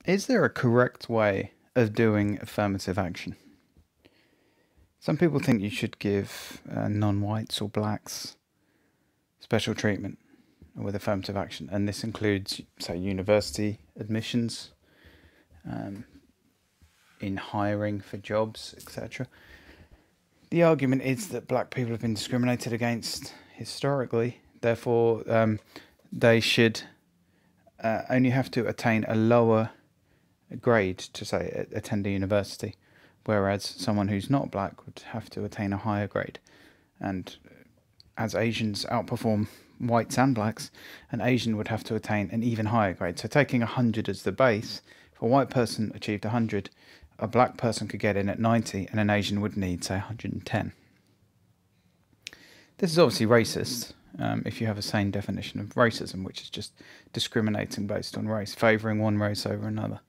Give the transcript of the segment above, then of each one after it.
Is there a correct way of doing affirmative action? Some people think you should give non-whites or blacks special treatment with affirmative action, and this includes, say, university admissions, in hiring for jobs, etc. The argument is that black people have been discriminated against historically, therefore they should only have to attain a lower grade to, say, attend a university, whereas someone who's not black would have to attain a higher grade. And as Asians outperform whites and blacks, an Asian would have to attain an even higher grade. So taking 100 as the base, if a white person achieved 100, a black person could get in at 90, and an Asian would need, say, 110. This is obviously racist, if you have a sane definition of racism, which is just discriminating based on race, favouring one race over another.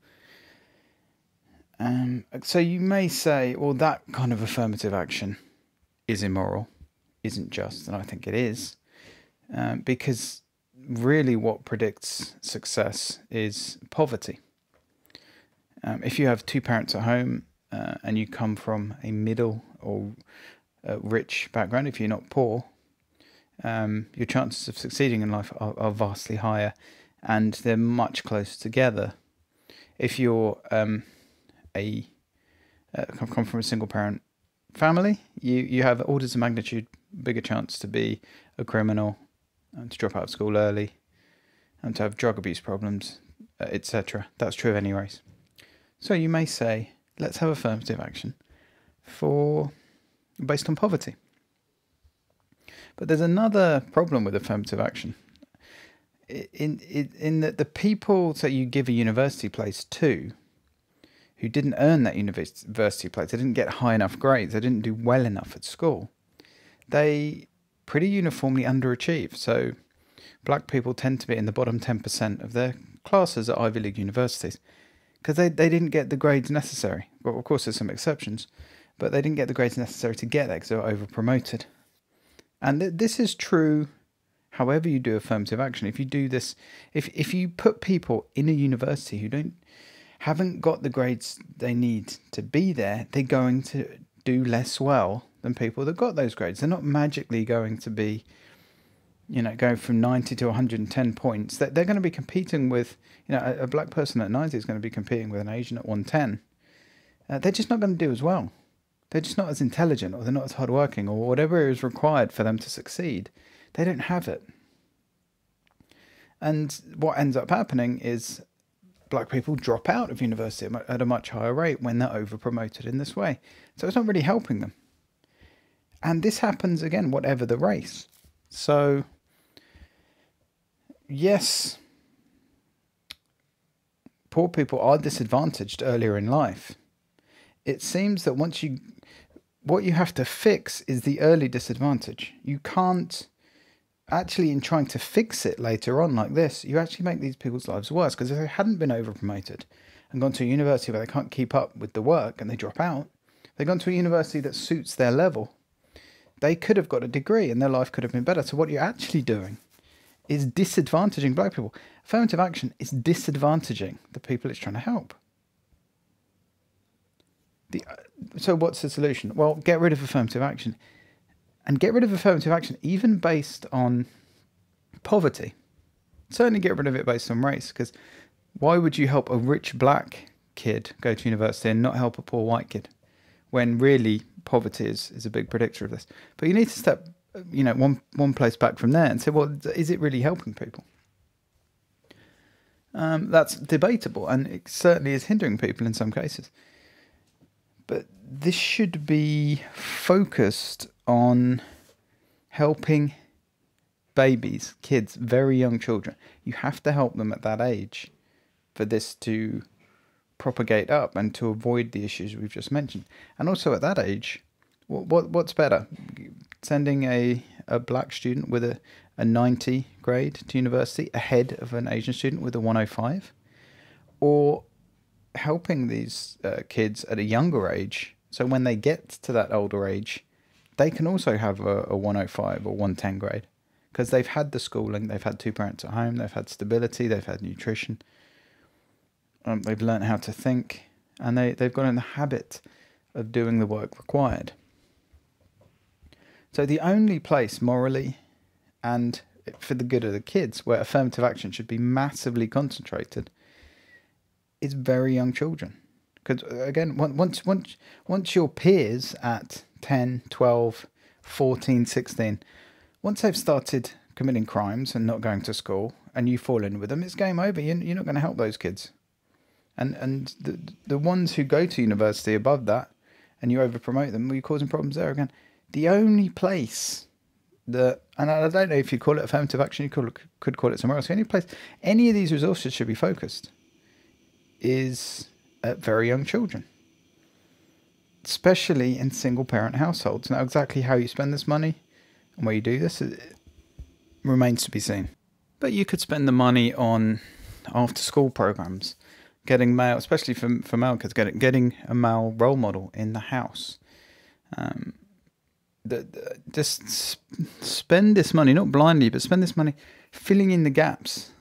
So you may say, well, that kind of affirmative action is immoral, isn't just, and I think it is, because really what predicts success is poverty. If you have two parents at home and you come from a middle or rich background, if you're not poor, your chances of succeeding in life are vastly higher, and they're much closer together. If you're come from a single parent family, you have orders of magnitude bigger chance to be a criminal, to drop out of school early, and to have drug abuse problems, etc. That's true of any race. So you may say, let's have affirmative action based on poverty. But there's another problem with affirmative action, in that the people that you give a university place to, who didn't earn that university place, they didn't get high enough grades, they didn't do well enough at school, they pretty uniformly underachieve. So black people tend to be in the bottom 10% of their classes at Ivy League universities, because they didn't get the grades necessary. Well, of course, there's some exceptions, but they didn't get the grades necessary to get there because they were over-promoted. And this is true however you do affirmative action. If you do this, if you put people in a university who haven't got the grades they need to be there, they're going to do less well than people that got those grades. They're not magically going to be, going from 90 to 110 points. They're going to be competing with, a black person at 90 is going to be competing with an Asian at 110. They're just not going to do as well. They're just not as intelligent, or they're not as hardworking, or whatever is required for them to succeed. They don't have it. And what ends up happening is black people drop out of university at a much higher rate when they're over-promoted in this way. So it's not really helping them. And this happens, again, whatever the race. So, yes, poor people are disadvantaged earlier in life. It seems that what you have to fix is the early disadvantage. You can't actually, in trying to fix it later on like this, you actually make these people's lives worse, because if they hadn't been over-promoted and gone to a university where they can't keep up with the work and they drop out, they've gone to a university that suits their level, they could have got a degree and their life could have been better. So what you're actually doing is disadvantaging black people. Affirmative action is disadvantaging the people it's trying to help. So what's the solution? Well, get rid of affirmative action. And get rid of affirmative action even based on poverty. Certainly get rid of it based on race, because why would you help a rich black kid go to university and not help a poor white kid, when really poverty is a big predictor of this? But you need to step, one place back from there and say, well, is it really helping people? That's debatable, and it certainly is hindering people in some cases. But this should be focused on helping babies, kids, very young children. You have to help them at that age for this to propagate up and to avoid the issues we've just mentioned. And also at that age, what's better? Sending a black student with a 90 grade to university ahead of an Asian student with a 105? Or helping these kids at a younger age, so when they get to that older age, they can also have a 105 or 110 grade, because they've had the schooling, they've had two parents at home, they've had stability, they've had nutrition. They've learned how to think, and they've got in the habit of doing the work required. So the only place morally and for the good of the kids where affirmative action should be massively concentrated is very young children. Because again, once your peers at 10, 12, 14, 16, once they've started committing crimes and not going to school, and you fall in with them, it's game over. You're not going to help those kids. And the ones who go to university above that, and you over-promote them, well, you're causing problems there again. The only place that, and I don't know if you call it affirmative action, you could call it somewhere else. The only place any of these resources should be focused is at very young children, especially in single-parent households. Now, exactly how you spend this money and where you do this, it remains to be seen. But you could spend the money on after-school programs, getting male, especially for male kids, getting a male role model in the house. Just spend this money, not blindly, but spend this money filling in the gaps.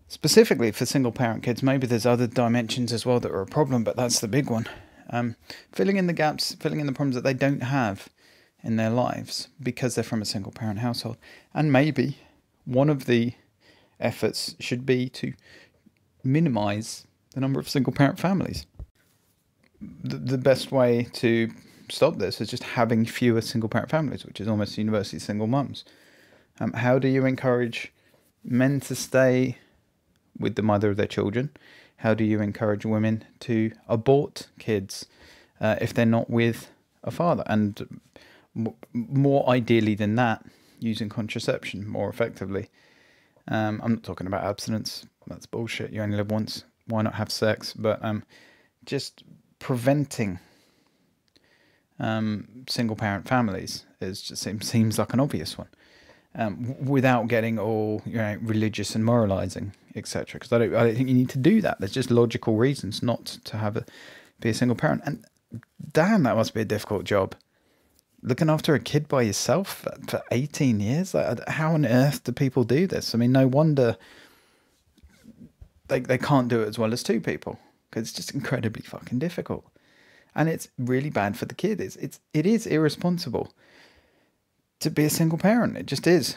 Specifically for single-parent kids, maybe there's other dimensions as well that are a problem, but that's the big one. Filling in the gaps, filling in the problems that they don't have in their lives because they're from a single-parent household. And maybe one of the efforts should be to minimize the number of single-parent families. The best way to stop this is just having fewer single-parent families, which is almost universally single mums. How do you encourage men to stay with the mother of their children? How do you encourage women to abort kids if they're not with a father? And more ideally than that, using contraception more effectively. I'm not talking about abstinence. That's bullshit. You only live once. Why not have sex? But just preventing single-parent families seems like an obvious one, without getting all religious and moralizing, etc. Because I don't think you need to do that. There's just logical reasons not to be a single parent. And damn, that must be a difficult job. Looking after a kid by yourself for 18 years? Like, how on earth do people do this? I mean, no wonder they can't do it as well as two people, because it's just incredibly fucking difficult. And it's really bad for the kid. It is irresponsible to be a single parent. It just is.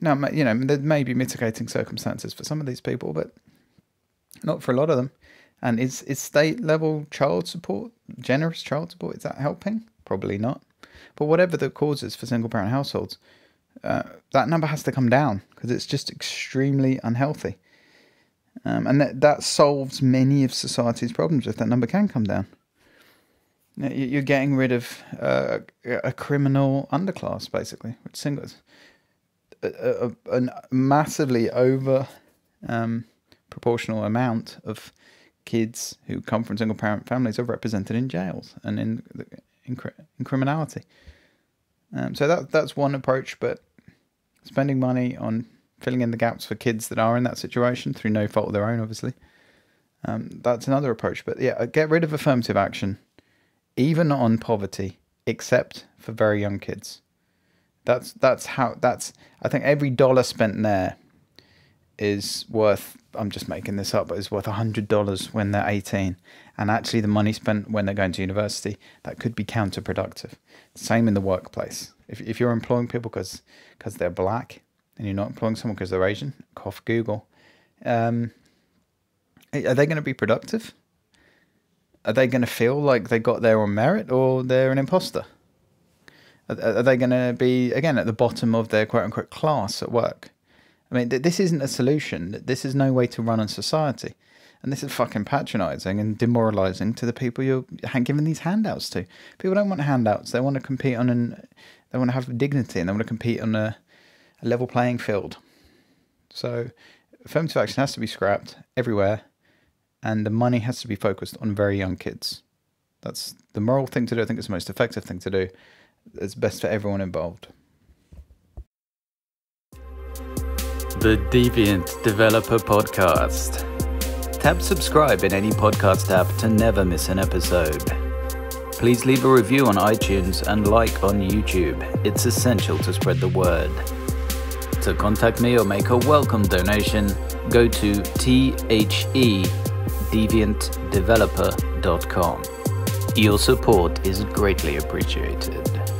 Now, there may be mitigating circumstances for some of these people, but not for a lot of them. And is state-level child support, generous child support, is that helping? Probably not. But whatever the causes for single-parent households, that number has to come down, because it's just extremely unhealthy. And that solves many of society's problems if that number can come down. You're getting rid of a criminal underclass, basically, which singles a massively over proportional amount of kids who come from single-parent families are represented in jails and in criminality. So that's one approach, but spending money on filling in the gaps for kids that are in that situation through no fault of their own, obviously, that's another approach. But yeah, get rid of affirmative action, even on poverty, except for very young kids. I think every dollar spent there is worth, I'm just making this up, but is worth $100 when they're 18. And actually the money spent when they're going to university, that could be counterproductive. Same in the workplace. If you're employing people because they're black, and you're not employing someone because they're Asian, cough Google, are they going to be productive? Are they going to feel like they got there on merit, or they're an imposter? Are they going to be, again, at the bottom of their quote-unquote class at work? I mean, this isn't a solution. This is no way to run a society. And this is fucking patronising and demoralising to the people you're giving these handouts to. People don't want handouts. They want to compete they want to have dignity, and they want to compete on a level playing field. So affirmative action has to be scrapped everywhere, and the money has to be focused on very young kids. That's the moral thing to do. I think it's the most effective thing to do. It's best for everyone involved. The Deviant Developer Podcast. Tap subscribe in any podcast app to never miss an episode. Please leave a review on iTunes and like on YouTube. It's essential to spread the word. To contact me or make a welcome donation, go to thedeviantdeveloper.com. Your support is greatly appreciated.